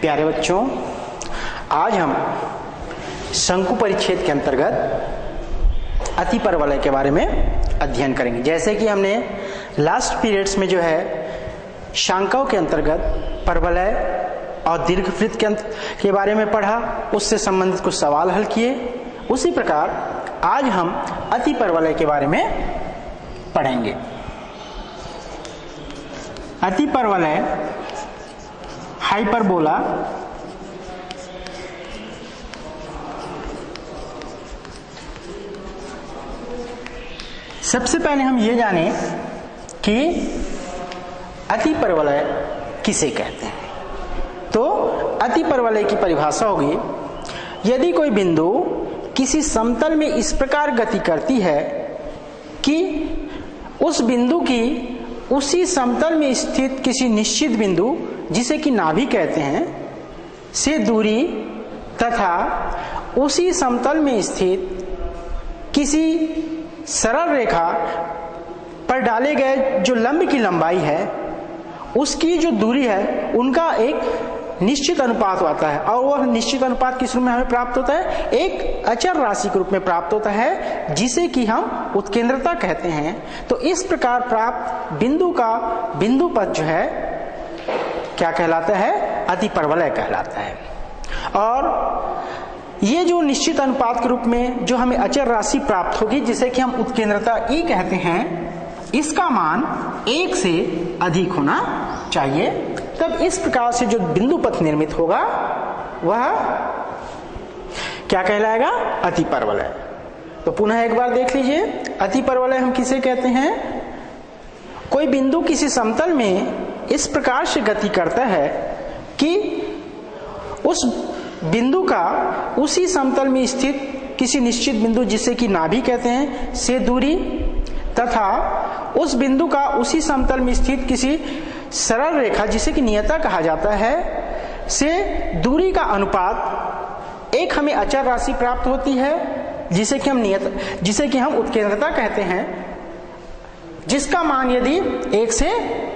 प्यारे बच्चों, आज हम शंकु परिच्छेद के अंतर्गत अतिपरवलय के बारे में अध्ययन करेंगे। जैसे कि हमने लास्ट पीरियड्स में जो है शांकाओं के अंतर्गत परवलय और दीर्घवृत्त के बारे में पढ़ा, उससे संबंधित कुछ सवाल हल किए, उसी प्रकार आज हम अतिपरवलय के बारे में पढ़ेंगे। अतिपरवलय हाइपरबोला सबसे पहले हम ये जाने कि अतिपरवलय किसे कहते हैं। तो अतिपरवलय की परिभाषा होगी, यदि कोई बिंदु किसी समतल में इस प्रकार गति करती है कि उस बिंदु की उसी समतल में स्थित किसी निश्चित बिंदु, जिसे कि नाभि कहते हैं, से दूरी तथा उसी समतल में स्थित किसी सरल रेखा पर डाले गए जो लंब की लंबाई है, उसकी जो दूरी है, उनका एक निश्चित अनुपात होता है। और वह निश्चित अनुपात किस रूप में हमें प्राप्त होता है? एक अचर राशि के रूप में प्राप्त होता है, जिसे कि हम उत्केंद्रता कहते हैं। तो इस प्रकार प्राप्त बिंदु का बिंदु पथ जो है क्या कहलाता है? अतिपरवलय कहलाता है। और ये जो निश्चित अनुपात के रूप में जो हमें अचर राशि प्राप्त होगी, जिसे कि हम उत्केंद्रता ई कहते हैं, इसका मान 1 से अधिक होना चाहिए। तब इस प्रकार से जो बिंदु पथ निर्मित होगा वह क्या कहलाएगा? अतिपरवलय। तो पुनः एक बार देख लीजिए, अतिपरवलय हम किसे कहते हैं? कोई बिंदु किसी समतल में इस प्रकार से गति करता है कि उस बिंदु का उसी समतल में स्थित किसी निश्चित बिंदु, जिसे कि नाभि कहते हैं, से दूरी तथा उस बिंदु का उसी समतल में स्थित किसी सरल रेखा, जिसे कि नियता कहा जाता है, से दूरी का अनुपात एक हमें अचर राशि प्राप्त होती है, जिसे कि हम उत्केंद्रता कहते हैं, जिसका मान यदि 1 से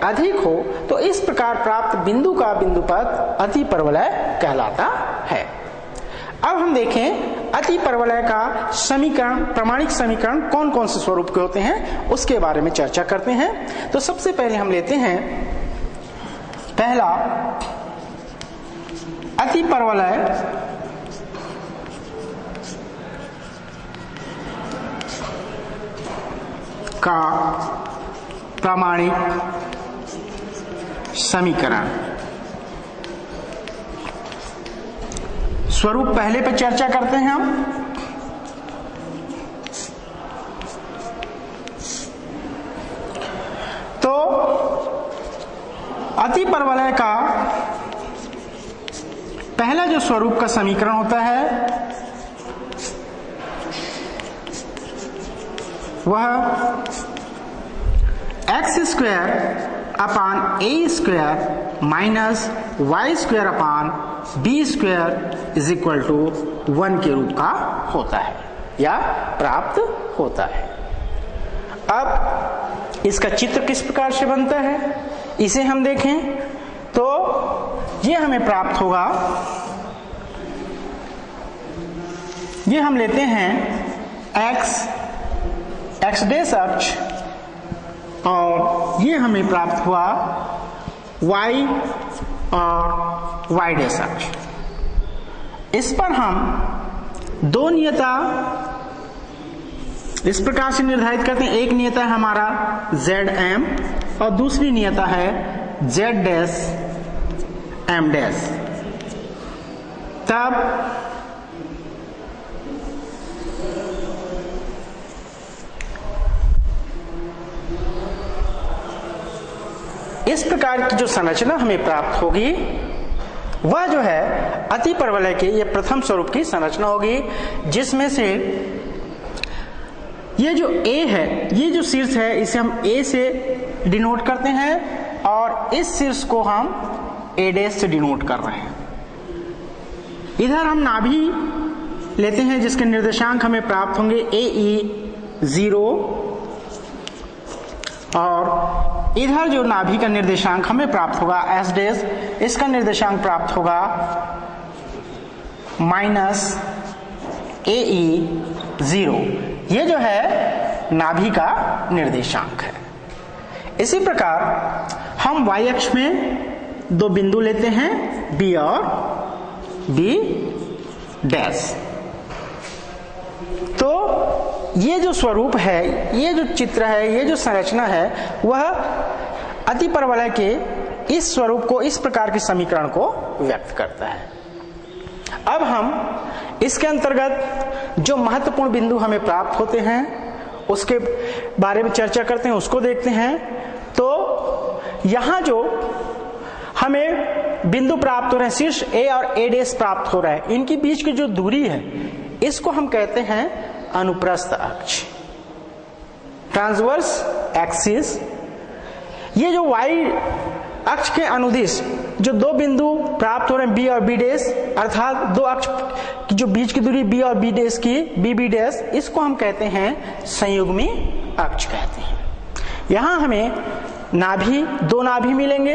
अधिक हो तो इस प्रकार प्राप्त बिंदु का बिंदुपथ अतिपरवलय कहलाता है। अब हम देखें अतिपरवलय का समीकरण, प्रमाणिक समीकरण कौन कौन से स्वरूप के होते हैं, उसके बारे में चर्चा करते हैं। तो सबसे पहले हम लेते हैं पहला अतिपरवलय का प्रामाणिक समीकरण। स्वरूप पहले पे चर्चा करते हैं हम। तो अतिपरवलय का पहला जो स्वरूप का समीकरण होता है वह x² upon a square minus y square upon b square is equal to 1 के रूप का होता है या प्राप्त होता है। अब इसका चित्र किस प्रकार से बनता है, इसे हम देखें तो ये हमें प्राप्त होगा। ये हम लेते हैं x डैश अक्ष, और ये हमें प्राप्त हुआ y और y डैश अक्ष। इस पर हम दो नियता इस प्रकार से निर्धारित करते हैं। एक नियता है हमारा zm और दूसरी नियता है z डैश m डैश। तब इस प्रकार की जो संरचना हमें प्राप्त होगी वह जो है अतिपरवलय के ये प्रथम स्वरूप की संरचना होगी, जिसमें से ये जो A है, ये जो शीर्ष है, इसे हम A से डिनोट करते हैं और इस शीर्ष को हम A डैश से डिनोट कर रहे हैं। इधर हम नाभि लेते हैं जिसके निर्देशांक हमें प्राप्त होंगे AE 0 और इधर जो नाभि का निर्देशांक हमें प्राप्त होगा एस डेस, इसका निर्देशांक प्राप्त होगा -AE0। ये जो है नाभि का निर्देशांक है। इसी प्रकार हम y अक्ष में दो बिंदु लेते हैं B और B डैश। तो ये जो स्वरूप है, ये जो चित्र है, ये जो संरचना है, वह अति परवलय के इस स्वरूप को, इस प्रकार के समीकरण को व्यक्त करता है। अब हम इसके अंतर्गत जो महत्वपूर्ण बिंदु हमें प्राप्त होते हैं उसके बारे में चर्चा करते हैं, उसको देखते हैं। तो यहां जो हमें बिंदु प्राप्त हो रहे हैं, शीर्ष A और A डैश प्राप्त हो रहा है, इनके बीच की जो दूरी है इसको हम कहते हैं अनुप्रस्थ अक्ष, ट्रांसवर्स एक्सिस। ये जो y अक्ष के अनुदिश जो दो बिंदु प्राप्त हो रहे हैं B और B डैश, अर्थात दो अक्ष की जो बीच की दूरी B और B डैश की B डैश, इसको हम कहते हैं संयुग्मी अक्ष कहते हैं। यहां हमें नाभि, दो नाभि मिलेंगे,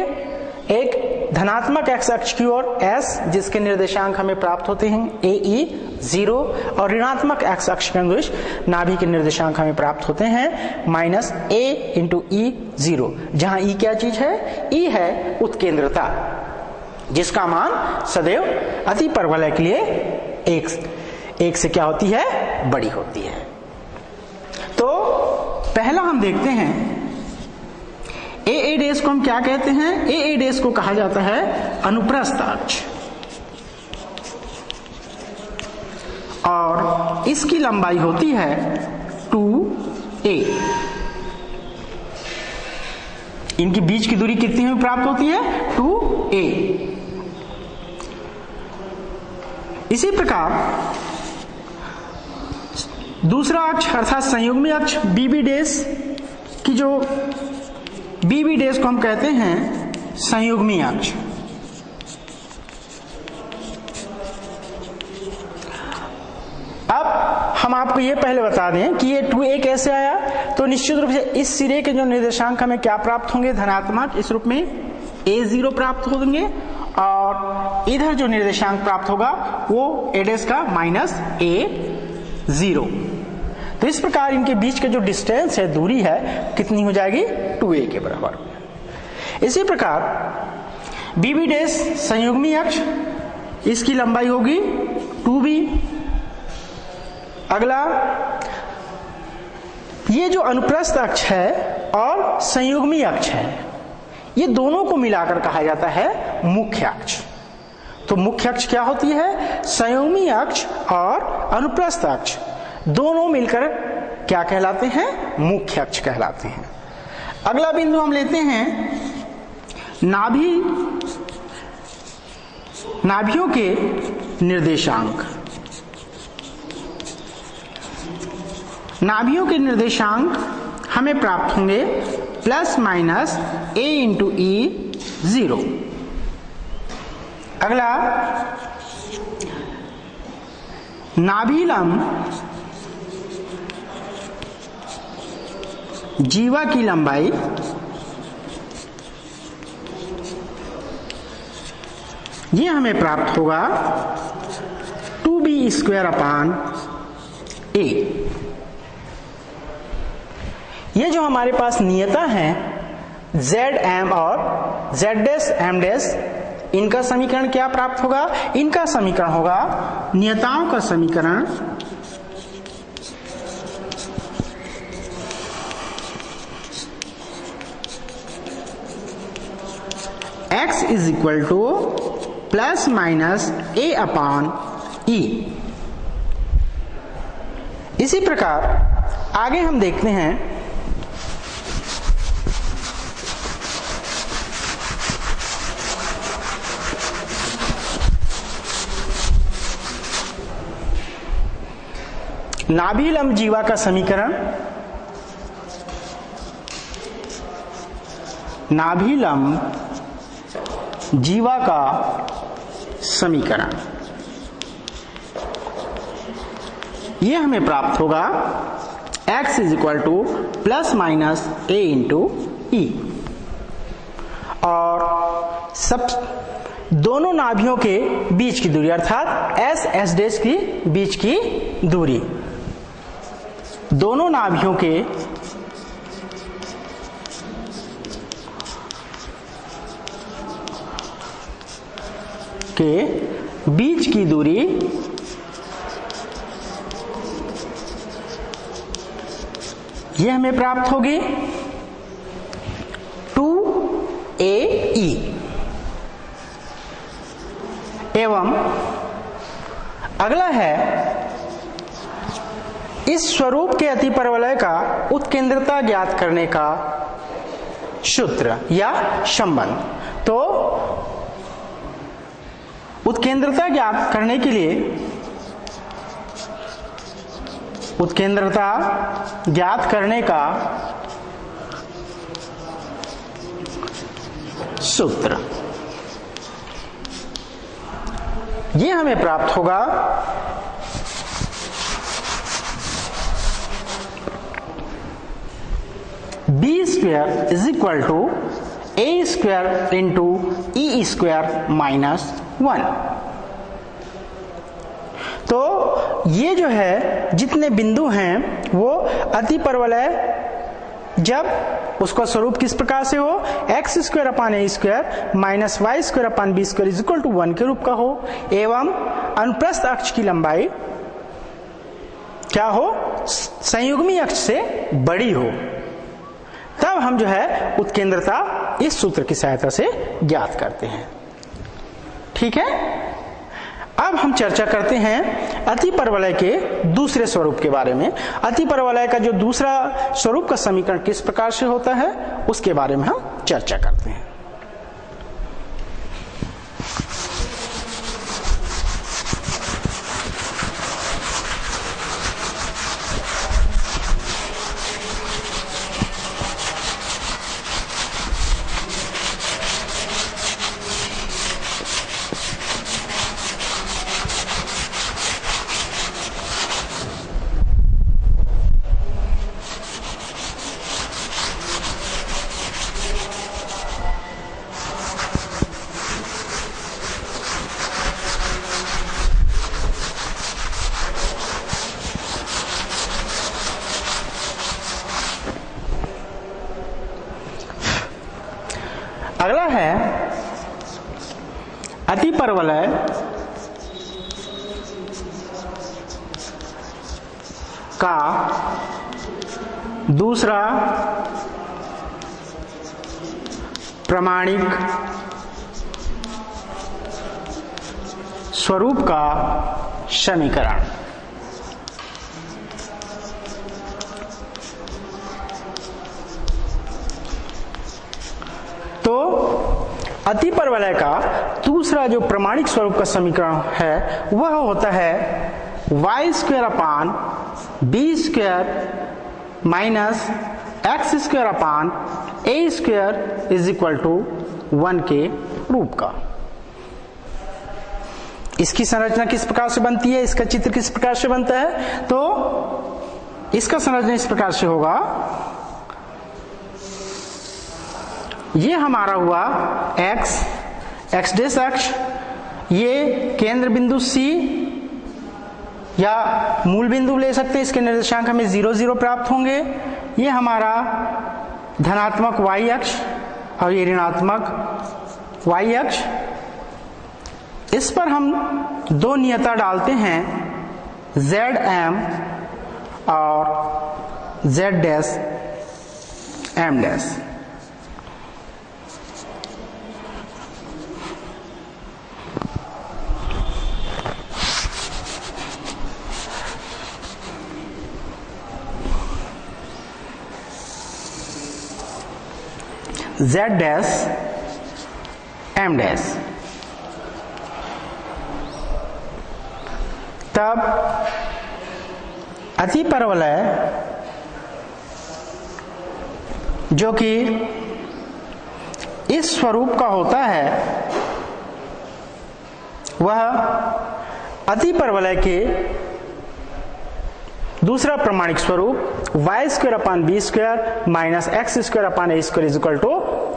एक धनात्मक x अक्ष की ओर S जिसके निर्देशांक हमें प्राप्त होते हैं AE0, और ऋणात्मक x अक्ष के अनुदिश नाभि के निर्देशांक हमें प्राप्त होते हैं -A×E0, जहां E क्या चीज है? E है उत्केंद्रता, जिसका मान सदैव अति परवलय के लिए एक से क्या होती है? बड़ी होती है। तो पहला हम देखते हैं AA डैश को हम क्या कहते हैं? AA डैश को कहा जाता है अनुप्रस्थ अक्ष, और इसकी लंबाई होती है 2a। इनकी बीच की दूरी कितनी हमें प्राप्त होती है? 2a। इसी प्रकार दूसरा अक्ष अर्थात संयुग्मी अक्ष BB डैश की जो BB डैश को हम कहते हैं संयुग्मी अक्ष। अब हम आपको ये पहले बता दें कि ये 2a कैसे आया। तो निश्चित रूप से इस सिरे के जो निर्देशांक हमें क्या प्राप्त होंगे? धनात्मक, इस रूप में A0 प्राप्त होंगे, और इधर जो निर्देशांक प्राप्त होगा वो A डैश का -A0। तो इस प्रकार इनके बीच के जो डिस्टेंस है, दूरी है, कितनी हो जाएगी? 2a के बराबर। इसी प्रकार BB डैश संयुग्मी अक्ष, इसकी लंबाई होगी 2b। अगला ये जो अनुप्रस्थ अक्ष है और संयुग्मी अक्ष है, ये दोनों को मिलाकर कहा जाता है मुख्य अक्ष। तो मुख्य अक्ष क्या होती है? संयुग्मी अक्ष और अनुप्रस्थ अक्ष दोनों मिलकर क्या कहलाते हैं? मुख्य अक्ष कहलाते हैं। अगला बिंदु हम लेते हैं नाभियों के निर्देशांक। नाभियों के निर्देशांक हमें प्राप्त होंगे ±A×E0। अगला नाभिलंब जीवा की लंबाई ये हमें प्राप्त होगा 2b²/a। ये जो हमारे पास नियता है ZM और Z'(M'), इनका समीकरण क्या प्राप्त होगा? इनका समीकरण होगा, नियताओं का समीकरण x ±A/E। इसी प्रकार आगे हम देखते हैं नाभिलंब जीवा का समीकरण। नाभिलंब जीवा का समीकरण ये हमें प्राप्त होगा x ±A × E। और सब दोनों नाभियों के बीच की दूरी अर्थात एस डैश की बीच की दूरी, दोनों नाभियों के बीच की दूरी यह हमें प्राप्त होगी 2AE एवं अगला है इस स्वरूप के अतिपरवलय का उत्केंद्रता ज्ञात करने का सूत्र या संबंध। तो उत्केंद्रता ज्ञात करने के लिए उत्केंद्रता ज्ञात करने का सूत्र ये हमें प्राप्त होगा b square is equal to a square into e square minus 1। तो ये जो है जितने बिंदु हैं वो अतिपरवलय जब उसका स्वरूप किस प्रकार से हो x square upon a square minus y square upon b square is equal to 1 के रूप का हो एवं अनुप्रस्थ अक्ष की लंबाई क्या हो संयुग्मी अक्ष से बड़ी हो, तब हम जो है उत्केंद्रता इस सूत्र की सहायता से ज्ञात करते हैं। ठीक है, अब हम चर्चा करते हैं अतिपरवलय के दूसरे स्वरूप के बारे में। अतिपरवलय का जो दूसरा स्वरूप का समीकरण किस प्रकार से होता है उसके बारे में हम चर्चा करते हैं। अगला है अतिपरवलय का दूसरा प्रमाणिक स्वरूप का समीकरण। तो अतिपरवलय का दूसरा जो प्रमाणिक स्वरूप का समीकरण है वह होता है y square upon b square minus x square upon a square is equal to 1 के रूप का। इसकी संरचना किस प्रकार से बनती है, इसका चित्र किस प्रकार से बनता है, तो इसका संरचना इस प्रकार से होगा। ये हमारा हुआ एक्स डैश अक्ष, ये केंद्र बिंदु C या मूल बिंदु ले सकते हैं, इसके निर्देशांक हमें 0 0 प्राप्त होंगे। ये हमारा धनात्मक y अक्ष और ये ऋणात्मक y अक्ष। इस पर हम दो नियता डालते हैं zm और z dash m dash. z dash m dash. तब अतिपरवलय जो कि इस स्वरूप का होता है वह अतिपरवलय के दूसरा प्रमाणिक स्वरूप y square upon b square minus x square upon a square is equal to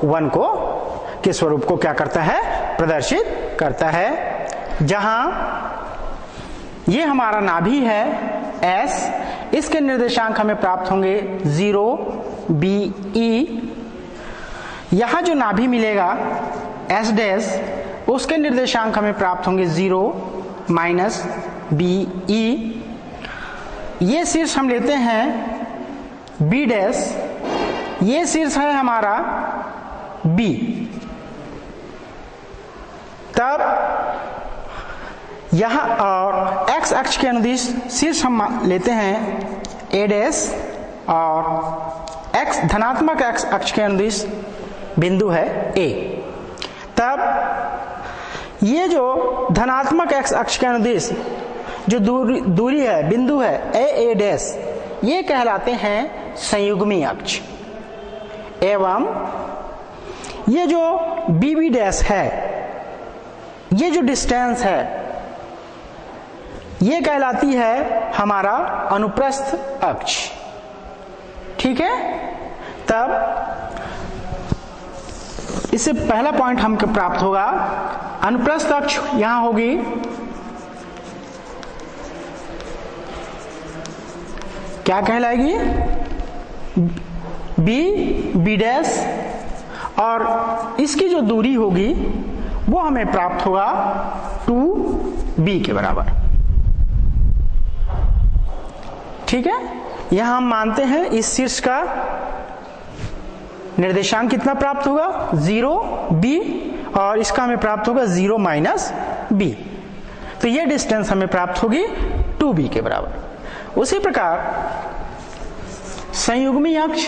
1 को के स्वरूप को क्या करता है, प्रदर्शित करता है। जहां ये हमारा नाभि है S, इसके निर्देशांक हमें प्राप्त होंगे 0, B, E। यहां जो नाभि मिलेगा S डैश, उसके निर्देशांक हमें प्राप्त होंगे 0, -B, E। ये शीर्ष हम लेते हैं B डैश, ये शीर्ष है हमारा B। तब यहां और x अक्ष के अनुदिश शीर्ष हम लेते हैं A डैश, और x धनात्मक x अक्ष के अनुदिश बिंदु है A। तब ये जो धनात्मक x अक्ष के अनुदिश जो दूरी है, बिंदु है A डैश, ये कहलाते हैं संयुग्मी अक्ष। एवं ये जो BB डैश है, ये जो डिस्टेंस है, ये कहलाती है हमारा अनुप्रस्थ अक्ष। ठीक है। तब इससे पहला पॉइंट हमको प्राप्त होगा, अनुप्रस्थ अक्ष यहां होगी क्या कहलाएगी, B डैश, और इसकी जो दूरी होगी वो हमें प्राप्त होगा 2B के बराबर। ठीक है। यहां हम मानते हैं इस शीर्ष का निर्देशांक कितना प्राप्त होगा, 0B, और इसका हमें प्राप्त होगा 0 -B। तो ये डिस्टेंस हमें प्राप्त होगी 2B के बराबर। उसी प्रकार संयुग्मी अक्ष,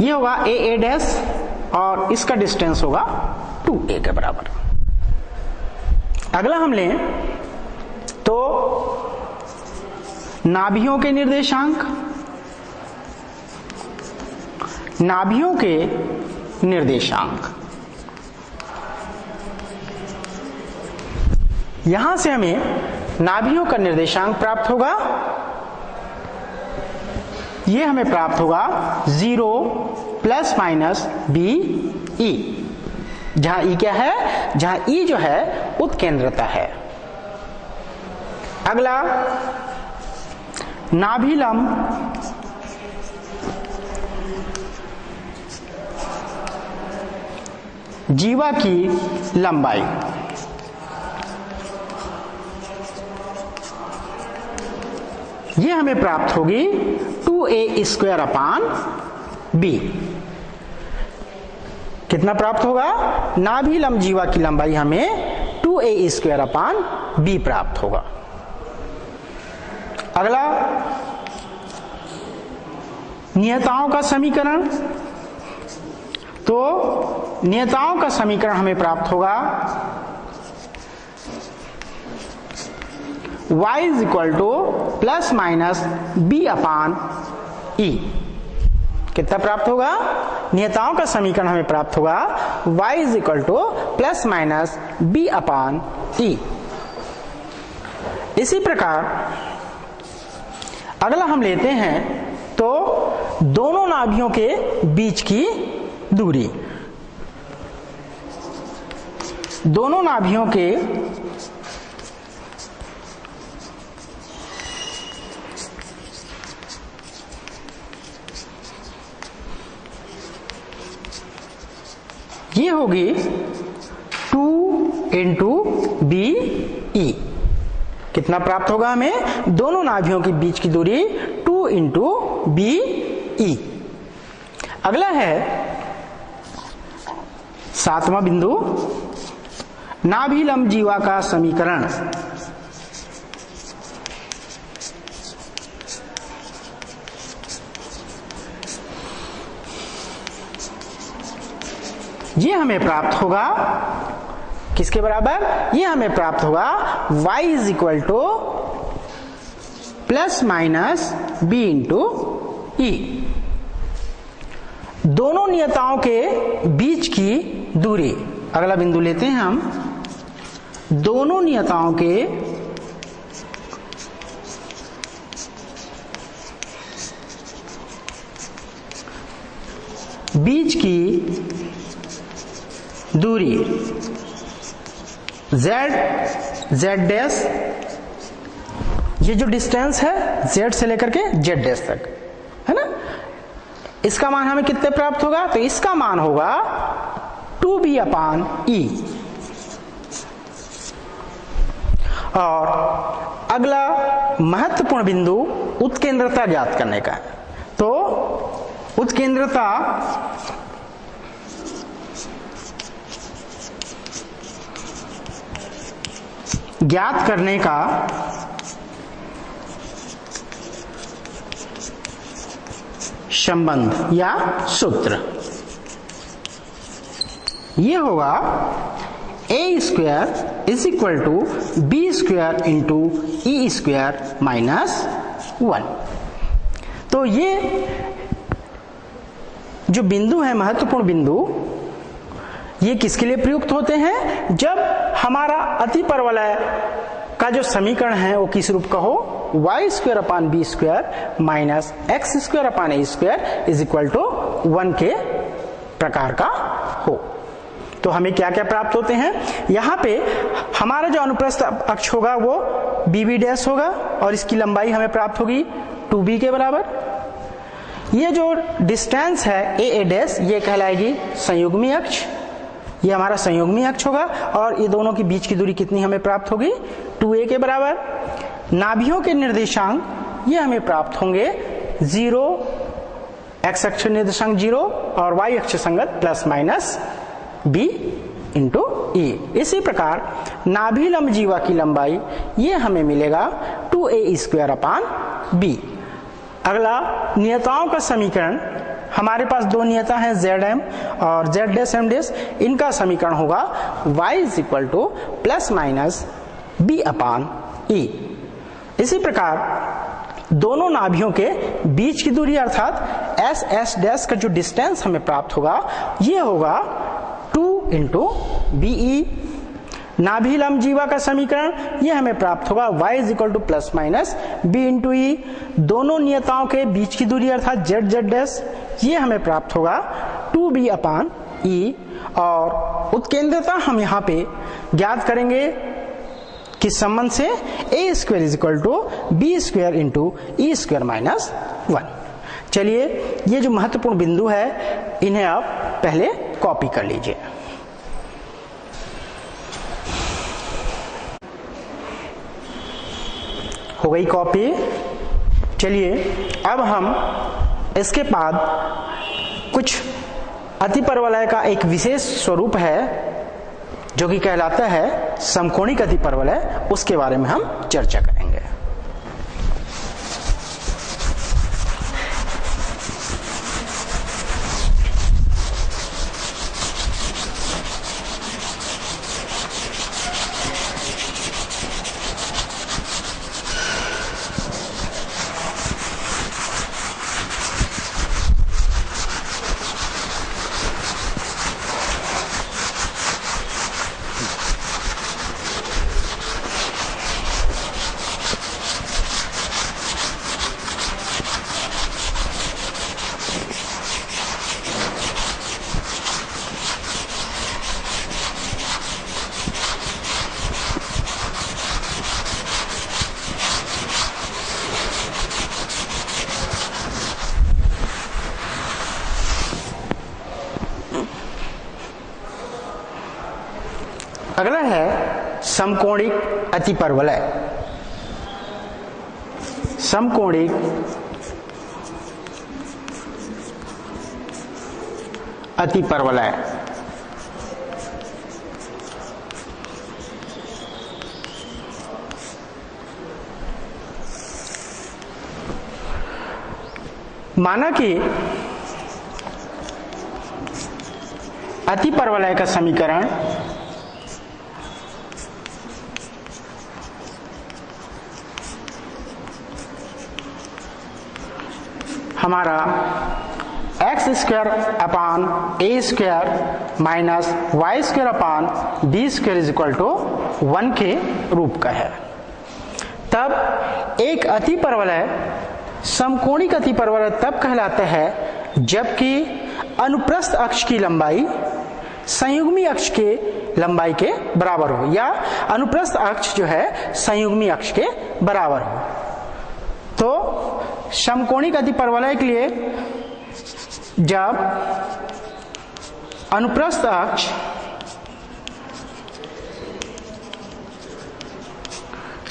ये होगा A डैश, और इसका डिस्टेंस होगा 2A के बराबर। अगला हम लें तो नाभियों के निर्देशांक। नाभियों के निर्देशांक, यहां से हमें नाभियों का निर्देशांक प्राप्त होगा, ये हमें प्राप्त होगा 0 ±B E। जहां E क्या है, जहां E जो है उत्केंद्रता है। अगला नाभिलंब, जीवा की लंबाई। ये हमें प्राप्त होगी 2a² B। कितना प्राप्त होगा, नाभिलंब जीवा की लंबाई हमें 2a² B प्राप्त होगा। अगला नियताओं का समीकरण। तो नियताओं का समीकरण हमें प्राप्त होगा y = ±B/E। कितना प्राप्त होगा, नियताओं का समीकरण हमें प्राप्त होगा y = ±B/E। इसी प्रकार अगला हम लेते हैं तो दोनों नाभियों के बीच की दूरी। दोनों नाभियों के ये होगी 2 × BE। कितना प्राप्त होगा हमें, दोनों नाभियों के बीच की दूरी 2 × BE। अगला है 7वां बिंदु, नाभिलंब जीवा का समीकरण। ये हमें प्राप्त होगा किसके बराबर, ये हमें प्राप्त होगा y ± B × E। दोनों नियताओं के बीच की दूरी। अगला बिंदु लेते हैं हम, दोनों नियताओं के बीच की दूरी z डैश, ये जो डिस्टेंस है z से लेकर के z डैश तक है ना, इसका मान हमें कितने प्राप्त होगा? तो इसका मान होगा 2b/e। और अगला महत्वपूर्ण बिंदु उत्केंद्रता ज्ञात करने का है। तो उत्केंद्रता ज्ञात करने का संबंध या सूत्र ये होगा a square is equal to b square into e square minus 1। तो ये जो बिंदु है, महत्वपूर्ण बिंदु, ये किसके लिए प्रयुक्त होते हैं? जब हमारा अतिपरवलय का जो समीकरण है वो किस रूप का हो? y square upon b square minus x square upon a square is equal to 1 के प्रकार का हो। तो हमें क्या क्या प्राप्त होते हैं? यहाँ पे हमारा जो अनुप्रस्थ अक्ष होगा वो bb डैश होगा और इसकी लंबाई हमें प्राप्त होगी 2b के बराबर। ये जो डिस्टेंस है a डैश, ये कहलाएगी संयुग्मी अक्ष, ये हमारा संयुग्मी अक्ष होगा। और ये दोनों के बीच की दूरी कितनी हमें प्राप्त होगी? 2a के बराबर। नाभियों के निर्देशांक ये हमें प्राप्त होंगे 0, x अक्ष निर्देशांक 0 और y अक्ष संगत plus minus b into e। इसी प्रकार नाभि लंब जीवा की लंबाई ये हमें मिलेगा 2a स्क्वायर अपान b। अगला नियताओं का समीकरण, हमारे पास दो नियता हैं zm और z डैश m डैश, इनका समीकरण होगा y is equal to plus minus b upon e। इसी प्रकार दोनों नाभियों के बीच की दूरी अर्थात s डैश का जो डिस्टेंस हमें प्राप्त होगा ये होगा 2 इंटू बीई। नाभि लंब जीवा का समीकरण ये हमें प्राप्त होगा y is equal to plus minus b into e. दोनों नियताओं के बीच की दूरी अर्थात z डैश ये हमें प्राप्त होगा 2b अपान ई। और उत्केंद्रता हम यहाँ पे ज्ञात करेंगे किस संबंध से? a square is equal to b square into e square minus 1। चलिए ये जो महत्वपूर्ण बिंदु है इन्हें आप पहले कॉपी कर लीजिए। हो गई कॉपी। चलिए अब हम इसके बाद कुछ अतिपरवलय का एक विशेष स्वरूप है जो कि कहलाता है समकोणिक अतिपरवलय, उसके बारे में हम चर्चा करेंगे। अगला है समकोणिक अतिपरवलय। समकोणिक अतिपरवलय माना कि अतिपरवलय का समीकरण हमारा x square upon a square minus y square upon b square is equal to 1 के रूप का है। तब एक अतिपरवलय समकोणिक अतिपरवलय तब कहलाता है जबकि अनुप्रस्थ अक्ष की लंबाई संयुग्मी अक्ष के लंबाई के बराबर हो, या अनुप्रस्थ अक्ष जो है संयुग्मी अक्ष के बराबर हो। तो समकोणिक अतिपरवलय के लिए जब अनुप्रस्थ अक्ष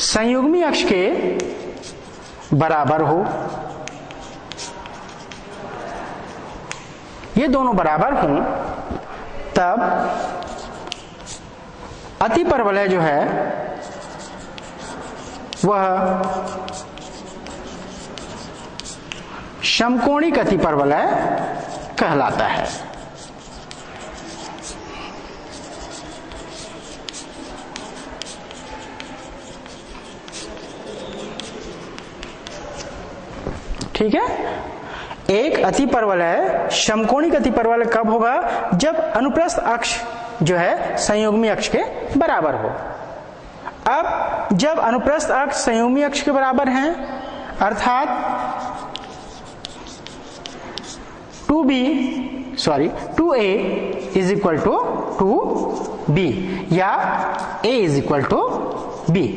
संयुग्मी अक्ष के बराबर हो, ये दोनों बराबर हों, तब अतिपरवलय जो है वह समकोणिक अतिपरवलय कहलाता है। ठीक है, एक अतिपरवलय समकोणिक अतिपरवलय कब होगा? जब अनुप्रस्थ अक्ष जो है संयुग्मी अक्ष के बराबर हो। अब जब अनुप्रस्थ अक्ष संयुग्मी अक्ष के बराबर हैं, अर्थात 2a is equal to 2b या a is equal to b,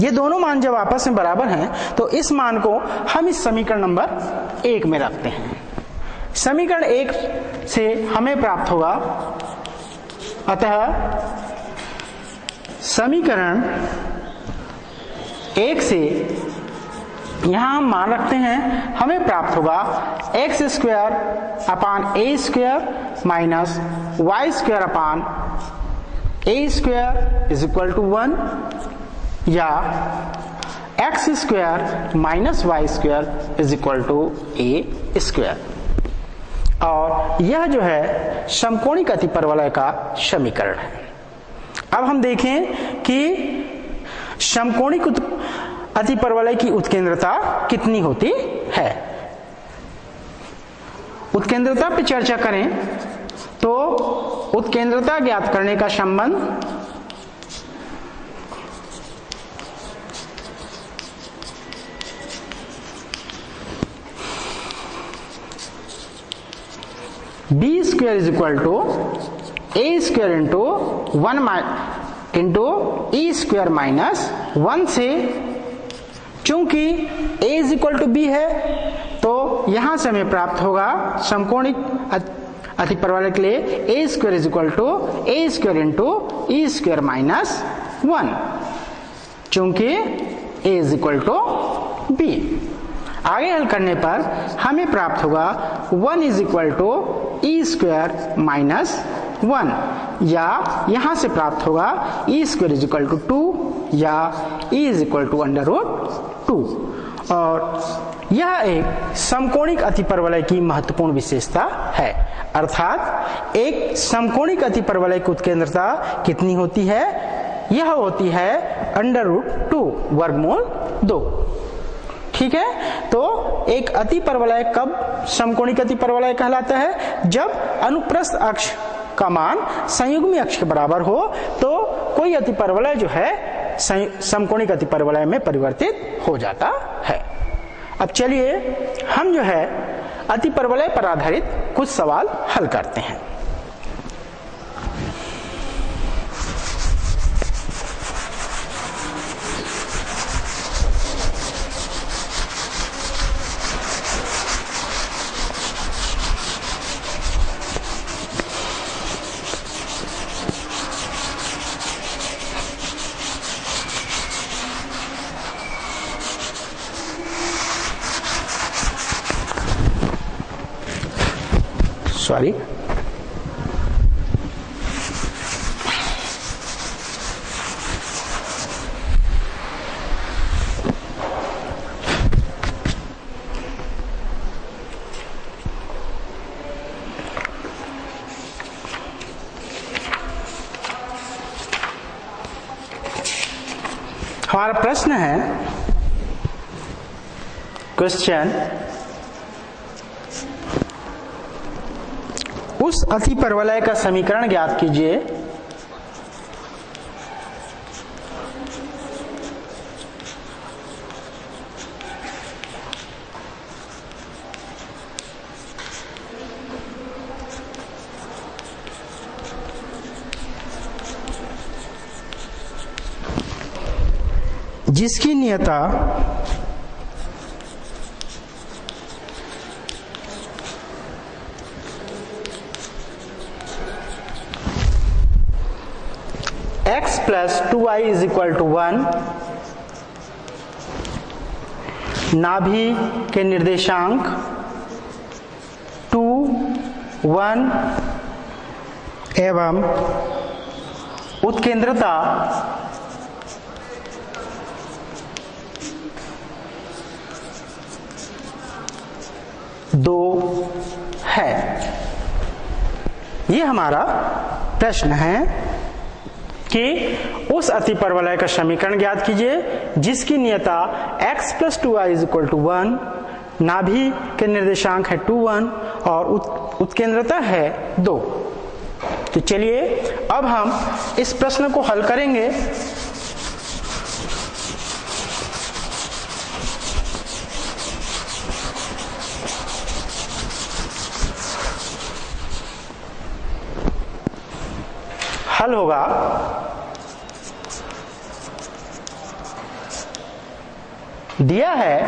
ये दोनों मान जब आपस में बराबर हैं तो इस मान को हम इस समीकरण नंबर 1 में रखते हैं। समीकरण 1 से हमें प्राप्त होगा, अतः समीकरण 1 से यहां हम मान रखते हैं, हमें प्राप्त होगा x square upon a square minus y square upon a square is equal to 1, या x square minus y square is equal to a square. और यह जो है समकोणिक अतिपरवलय का समीकरण है। अब हम देखें कि समकोणिक अतिपरवलय की उत्केंद्रता कितनी होती है। उत्केंद्रता पे चर्चा करें तो उत्केंद्रता ज्ञात करने का संबंध b square is equal to a square into 1 into e square minus 1 से, चूंकि a is equal to b है तो यहां से हमें प्राप्त होगा समकोणिक अतिपरवलय के लिए a square is equal to a square into e square minus 1, चूंकि a is equal to b। आगे हल करने पर हमें प्राप्त होगा 1 is equal to e square minus 1, या यहां से प्राप्त होगा e square is equal to 2 या e is equal to under root 2। और यह एक समकोणिक अतिपरवलय की महत्वपूर्ण विशेषता है, अर्थात एक समकोणिक अतिपरवलय की उत्केंद्रता कितनी होती है? यह होती है अंडर रूट 2 वर्गमूल 2। ठीक है, तो एक अतिपरवलय कब समकोणिक अतिपरवलय कहलाता है? जब अनुप्रस्थ अक्ष का मान संयुग्मी अक्ष के बराबर हो तो कोई अतिपरवलय जो है समकोणिक अतिपरवलय में परिवर्तित हो जाता है। अब चलिए हम जो है अतिपरवलय पर आधारित कुछ सवाल हल करते हैं। सॉरी, हमारा प्रश्न है, क्वेश्चन, उस अतिपरवलय का समीकरण ज्ञात कीजिए जिसकी नियता x plus 2y is equal to 1, नाभि के निर्देशांक 2, 1 एवं उत्केंद्रता दो है। ये हमारा प्रश्न है कि उस अतिपरवलय का समीकरण ज्ञात कीजिए जिसकी नियता x plus 2y is equal to 1, नाभि के निर्देशांक है 2, 1 और उत्केंद्रता है 2। तो चलिए अब हम इस प्रश्न को हल करेंगे। हल होगा दिया है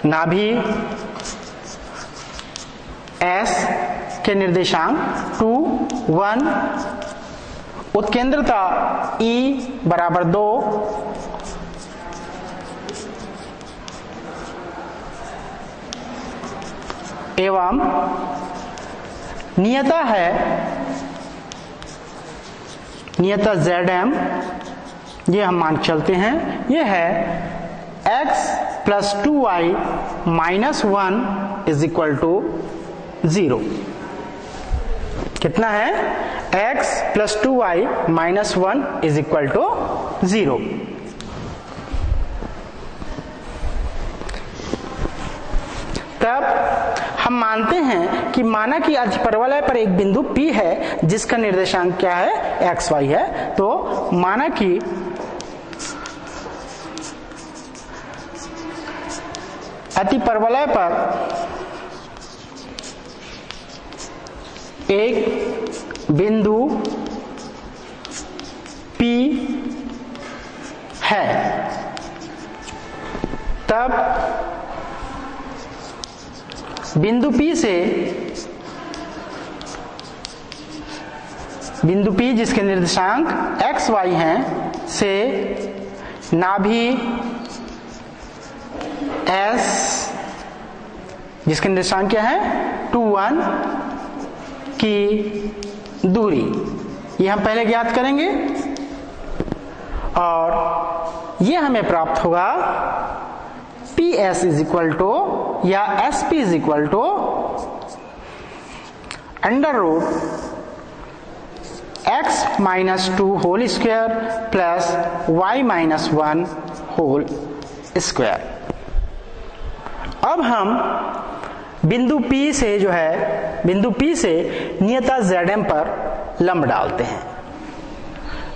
नाभि S के निर्देशांक 2, 1, उत्केंद्रता E बराबर 2, एवं नियता है, नियता Zm, ये हम मान चलते हैं, ये है x plus 2y minus 1 is equal to 0। कितना है? x plus 2y minus 1 is equal to 0। तब हम मानते हैं कि माना कि अतिपरवलय पर एक बिंदु P है जिसका निर्देशांक क्या है? xy है। तो माना कि अतिपरवलय पर एक बिंदु P है, तब बिंदु P से बिंदु P जिसके निर्देशांक x y हैं से नाभि S जिसके निर्देशांक क्या है? 2, 1 की दूरी, ये हम पहले ज्ञात करेंगे और ये हमें प्राप्त होगा PS इज इक्वल टू या SP is equal to under root x minus 2 whole square plus y minus 1 whole square. अब हम बिंदु P से जो है, बिंदु P से नियता Zm पर लंब डालते हैं।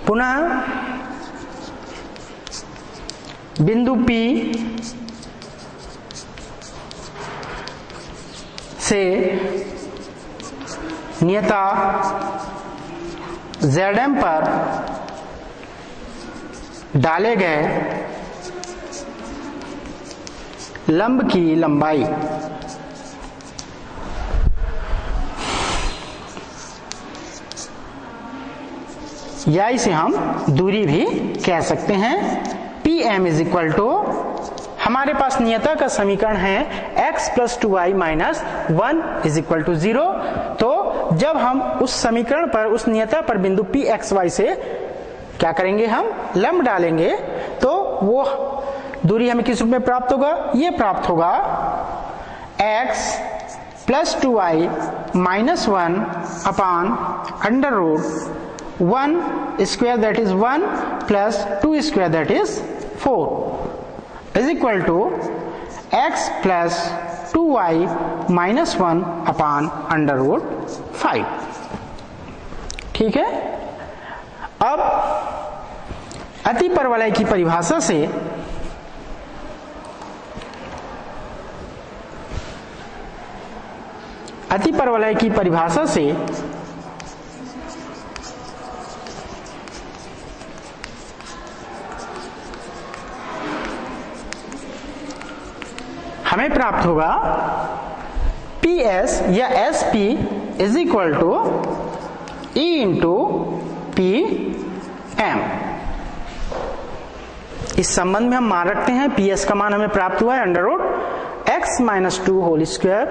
पुनः बिंदु P से नियता Zm पर डाले गए लंब की लंबाई या इसे हम दूरी भी कह सकते हैं। Pm इज इक्वल टू, हमारे पास नियता का समीकरण है x plus 2y minus 1 is equal to 0। तो जब हम उस समीकरण पर, उस नियता पर बिंदु Pxy से क्या करेंगे? हम लंब डालेंगे, तो वो दूरी हमें किस रूप में प्राप्त होगा? ये प्राप्त होगा x plus 2y minus 1 upon under root 1 square that is 1 plus 2 square that is 4 is equal to x plus 2y minus 1 upon under root 5। ठीक है। अब अतिपरवलय की परिभाषा से अतिपरवलय की परिभाषा से हमें प्राप्त होगा PS या SP is equal to E into PM। इस संबंध में हम मान रखते हैं PS का मान हमें प्राप्त हुआ है under root x minus 2 whole square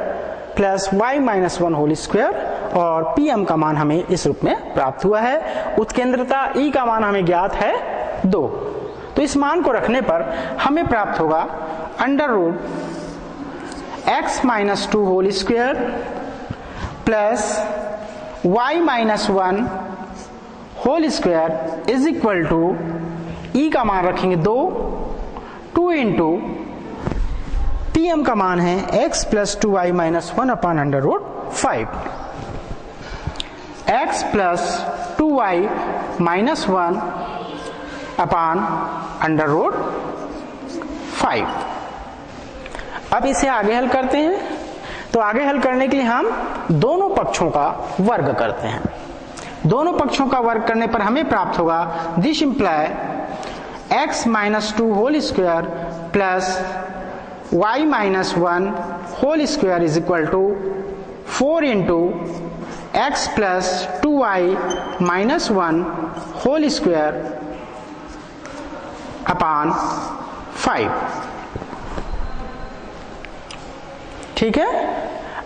plus y minus 1 whole square और PM का मान हमें इस रूप में प्राप्त हुआ है। उत्केंद्रता E का मान हमें ज्ञात है 2। तो इस मान को रखने पर हमें प्राप्त होगा under root x minus 2 whole square plus y minus 1 whole square is equal to E का मान रखेंगे 2 इंटू PM का मान है x plus 2y minus 1 upon under root 5। x plus 2y minus 1 upon under root 5। अब इसे आगे हल करते हैं। तो आगे हल करने के लिए हम दोनों पक्षों का वर्ग करते हैं। दोनों पक्षों का वर्ग करने पर हमें प्राप्त होगा this implies x minus 2 whole square plus y minus 1 whole square is equal to 4 into x plus 2y minus 1 whole square upon 5। ठीक है,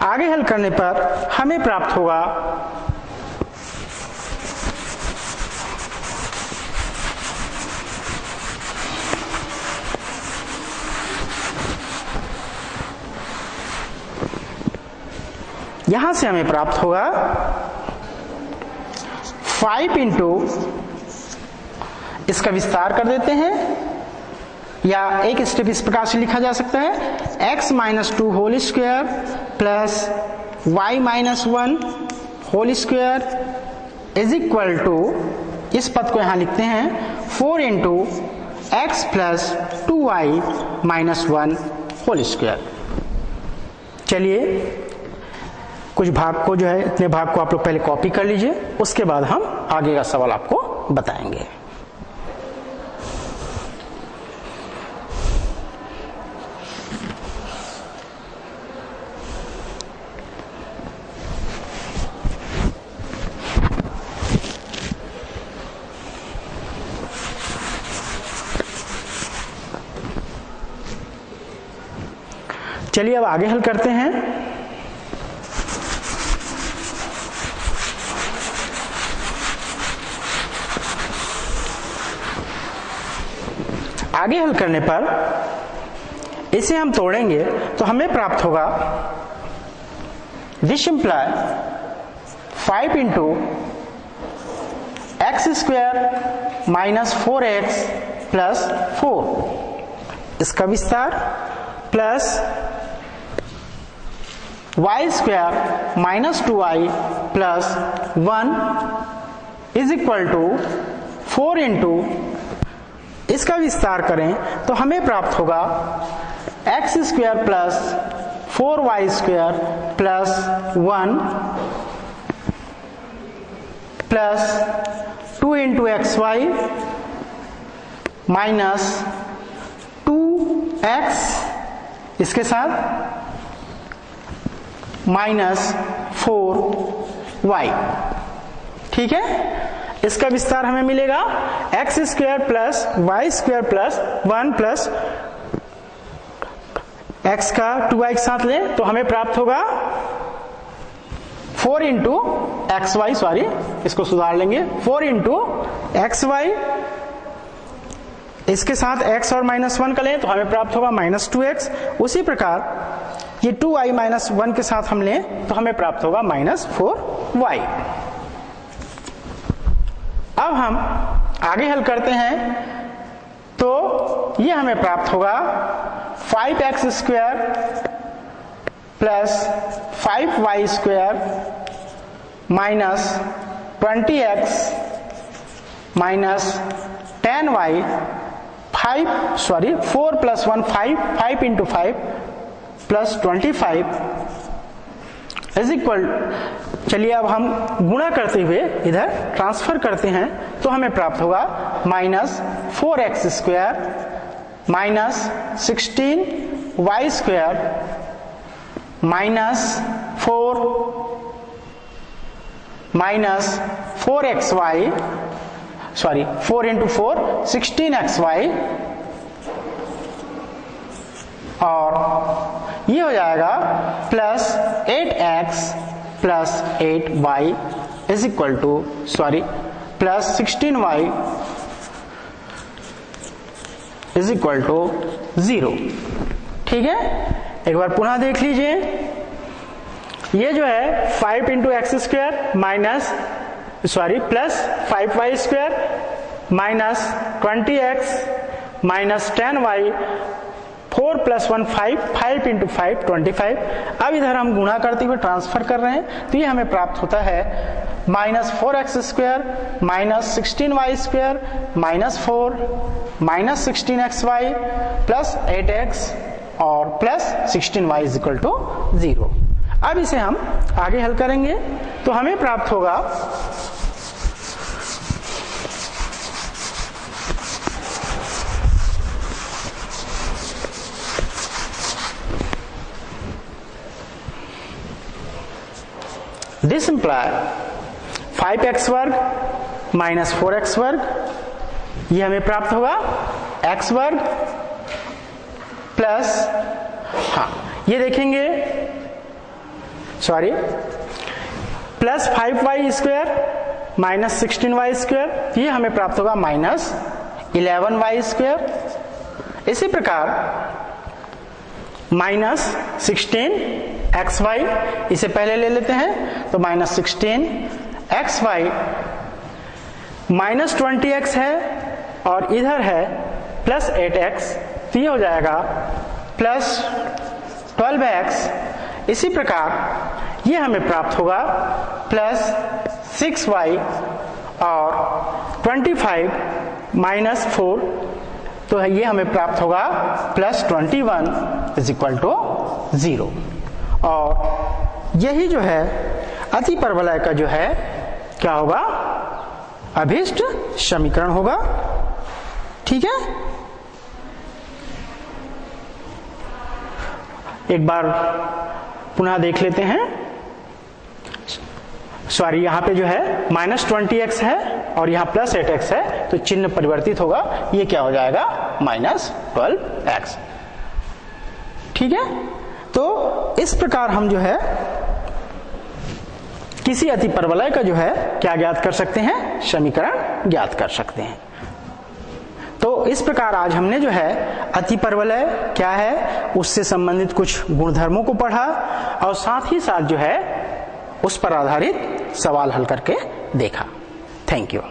आगे हल करने पर हमें प्राप्त होगा यहां से हमें प्राप्त होगा 5 इंटू, इसका विस्तार कर देते हैं या एक स्टेप इस प्रकार से लिखा जा सकता है x minus 2 whole square plus y minus 1 whole square is equal to, इस पद को यहां लिखते हैं 4 into x plus 2y minus 1 whole square. चलिए कुछ भाग को जो है, इतने भाग को आप लोग पहले कॉपी कर लीजिए, उसके बाद हम आगे का सवाल आपको बताएंगे। चलिए अब आगे हल करते हैं। आगे हल करने पर इसे हम तोड़ेंगे तो हमें प्राप्त होगा this implies 5 into x square minus 4x plus 4, इसका विस्तार plus y square minus 2y plus 1 is equal to 4 into, इसका विस्तार करें तो हमें प्राप्त होगा x square plus 4y square plus 1 plus 2 into x y minus 2x, इसके साथ माइनस 4y। ठीक है, इसका विस्तार हमें मिलेगा x square plus y square plus 1 प्लस एक्स का 2y के साथ लें तो हमें प्राप्त होगा 4 इंटू एक्स वाई, सॉरी इसको सुधार लेंगे, 4 इंटू एक्स वाई, इसके साथ x और माइनस 1 का लें तो हमें प्राप्त होगा माइनस 2x। उसी प्रकार ये 2y माइनस 1 के साथ हम लें तो हमें प्राप्त होगा माइनस 4y। अब हम आगे हल करते हैं तो ये हमें प्राप्त होगा 5x square plus 5y square minus 20x minus 10y 4 plus 1 5 into 5 plus 25 is equal. चलिए अब हम गुणा करते हुए इधर ट्रांसफर करते हैं तो हमें प्राप्त होगा minus 4x square minus 16 y square minus 4xy, sorry 4 into 4 16xy, और ये हो जाएगा plus 8x plus 8y is equal to, sorry plus 16y is equal to 0। ठीक है, एक बार पुनः देख लीजिए। ये जो है 5 into x square minus, sorry plus 5y square minus 20x minus 10y, 4 plus 1 5, 5 into 5 25। अब इधर हम गुणा करते हुए ट्रांसफर कर रहे हैं, तो ये हमें प्राप्त होता है minus 4x square minus 16y square minus 4 minus 16xy plus 8x और plus 16y is equal to 0। अब इसे हम आगे हल करेंगे तो हमें प्राप्त होगा दिस इंप्लाई 5x वर्ग माइनस 4x वर्ग, ये हमें प्राप्त होगा x वर्ग प्लस, हाँ ये देखेंगे, sorry plus 5y square minus 16y square, ये हमें प्राप्त होगा माइनस 11y स्क्वायर। इसी प्रकार माइनस 16xy, इसे पहले ले लेते हैं, तो माइनस 16xy माइनस 20x है और इधर है प्लस 8x, तो ये हो जाएगा प्लस 12x। इसी प्रकार ये हमें प्राप्त होगा प्लस 6y और 25 माइनस 4, तो ये हमें प्राप्त होगा प्लस 21 इज इक्वल टू 0। और यही जो है अति परवलय का जो है क्या होगा, अभीष्ट समीकरण होगा। ठीक है, एक बार पुनः देख लेते हैं। सॉरी, यहां पे जो है माइनस 20x है और यहां प्लस 8x है, तो चिन्ह परिवर्तित होगा, ये क्या हो जाएगा माइनस 12x। ठीक है, तो इस प्रकार हम जो है किसी अति परवलय का जो है क्या ज्ञात कर सकते हैं, समीकरण ज्ञात कर सकते हैं। तो इस प्रकार आज हमने जो है अति परवलय क्या है उससे संबंधित कुछ गुणधर्मों को पढ़ा और साथ ही साथ जो है उस पर आधारित सवाल हल करके देखा। Thank you.